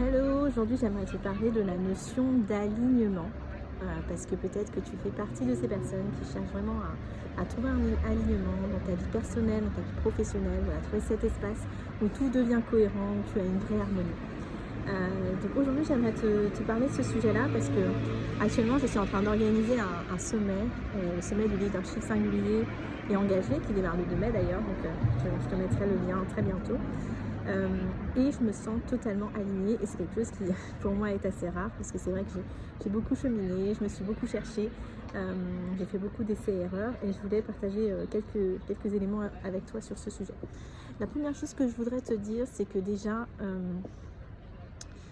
Hello, aujourd'hui j'aimerais te parler de la notion d'alignement parce que peut-être que tu fais partie de ces personnes qui cherchent vraiment à trouver un alignement dans ta vie personnelle, dans ta vie professionnelle, voilà, trouver cet espace où tout devient cohérent, où tu as une vraie harmonie. Donc aujourd'hui j'aimerais te parler de ce sujet-là parce que actuellement je suis en train d'organiser un sommet, le sommet du leadership singulier et engagé qui démarre le 2 mai d'ailleurs, donc je te mettrai le lien très bientôt. Et je me sens totalement alignée et c'est quelque chose qui pour moi est assez rare parce que c'est vrai que j'ai beaucoup cheminé, je me suis beaucoup cherchée, j'ai fait beaucoup d'essais et erreurs et je voulais partager quelques éléments avec toi sur ce sujet. La première chose que je voudrais te dire, c'est que déjà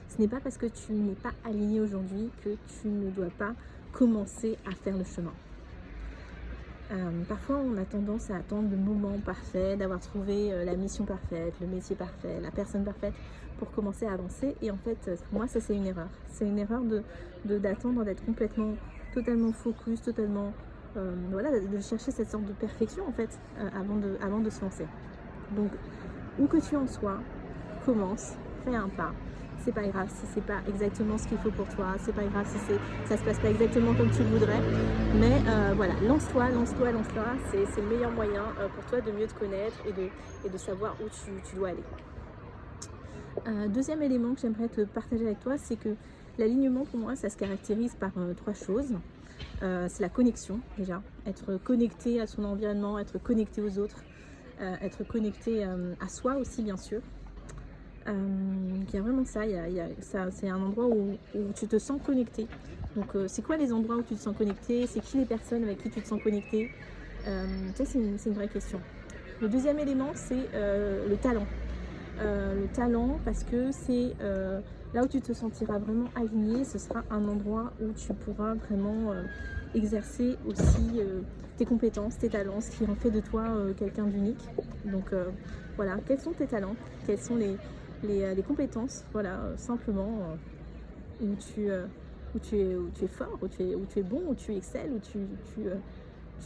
ce n'est pas parce que tu n'es pas aligné aujourd'hui que tu ne dois pas commencer à faire le chemin. Parfois on a tendance à attendre le moment parfait, d'avoir trouvé la mission parfaite, le métier parfait, la personne parfaite pour commencer à avancer et en fait pour moi ça c'est une erreur. C'est une erreur d'attendre d'être totalement focus, totalement voilà, de chercher cette sorte de perfection en fait avant de se lancer. Donc où que tu en sois, commence, fais un pas. C'est pas grave si c'est pas exactement ce qu'il faut pour toi, c'est pas grave si ça se passe pas exactement comme tu le voudrais, mais voilà, lance-toi, c'est le meilleur moyen pour toi de mieux te connaître et de savoir où tu dois aller. Deuxième élément que j'aimerais te partager avec toi, c'est que l'alignement pour moi ça se caractérise par trois choses. C'est la connexion déjà, être connecté à son environnement, être connecté aux autres, être connecté à soi aussi bien sûr. Il y a vraiment ça, ça c'est un endroit où tu te sens connecté. Donc c'est quoi les endroits où tu te sens connecté? C'est qui les personnes avec qui tu te sens connecté? Ça c'est une vraie question. Le deuxième élément c'est le talent. Le talent parce que c'est là où tu te sentiras vraiment aligné, ce sera un endroit où tu pourras vraiment exercer aussi tes compétences, tes talents, ce qui en fait de toi quelqu'un d'unique. Donc voilà, quels sont tes talents? Quelles sont les compétences, voilà, simplement où tu es fort, où tu es bon, où tu excelles, où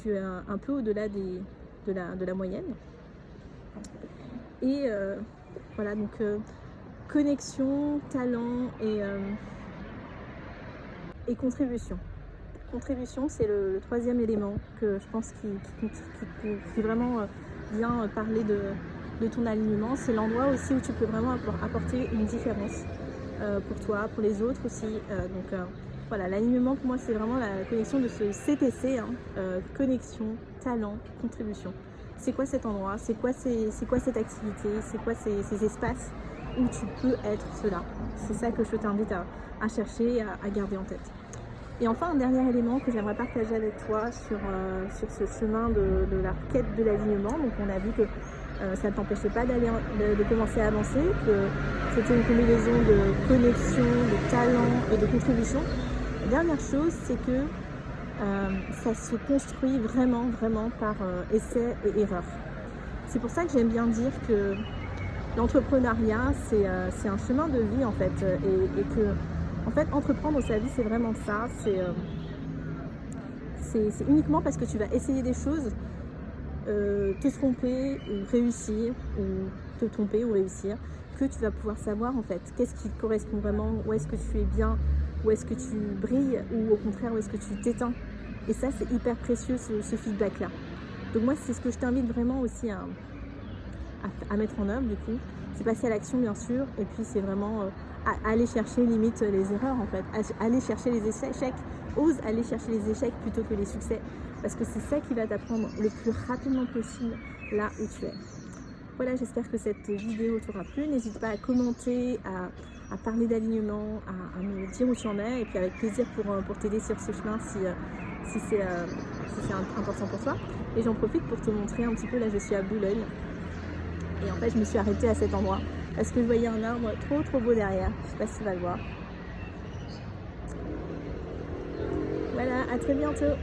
tu es un peu au-delà de la moyenne. Et voilà, donc connexion, talent et contribution. Contribution, c'est le troisième élément que je pense qui vraiment vient parler de ton alignement. C'est l'endroit aussi où tu peux vraiment apporter une différence pour toi, pour les autres aussi. Voilà, l'alignement pour moi c'est vraiment la connexion de ce CTC, connexion, talent, contribution. C'est quoi cet endroit? C'est quoi cette activité? C'est quoi ces espaces où tu peux être cela? C'est ça que je t'invite à chercher, à garder en tête. Et enfin, un dernier élément que j'aimerais partager avec toi sur ce chemin de la quête de l'alignement. Donc on a vu que ça ne t'empêchait pas de commencer à avancer, que c'était une combinaison de connexion, de talent et de contribution. La dernière chose, c'est que ça se construit vraiment par essai et erreur. C'est pour ça que j'aime bien dire que l'entrepreneuriat, c'est un chemin de vie en fait, et que en fait, entreprendre sa vie, c'est vraiment ça. C'est uniquement parce que tu vas essayer des choses, te tromper ou réussir, ou te tromper ou réussir, que tu vas pouvoir savoir en fait qu'est-ce qui te correspond vraiment, où est-ce que tu es bien, où est-ce que tu brilles, ou au contraire où est-ce que tu t'éteins. Et ça, c'est hyper précieux ce feedback-là. Donc moi, c'est ce que je t'invite vraiment aussi à mettre en œuvre du coup. C'est passer à l'action bien sûr, et puis c'est vraiment aller chercher limite les erreurs en fait, aller chercher les échecs, ose aller chercher les échecs plutôt que les succès, parce que c'est ça qui va t'apprendre le plus rapidement possible là où tu es. Voilà, j'espère que cette vidéo t'aura plu, n'hésite pas à commenter, à parler d'alignement, à me dire où tu en es, et puis avec plaisir pour t'aider sur ce chemin si c'est important pour toi. Et j'en profite pour te montrer un petit peu, là je suis à Boulogne. Et en fait, je me suis arrêtée à cet endroit parce que je voyais un arbre trop beau derrière. Je sais pas si tu vas le voir. Voilà, à très bientôt.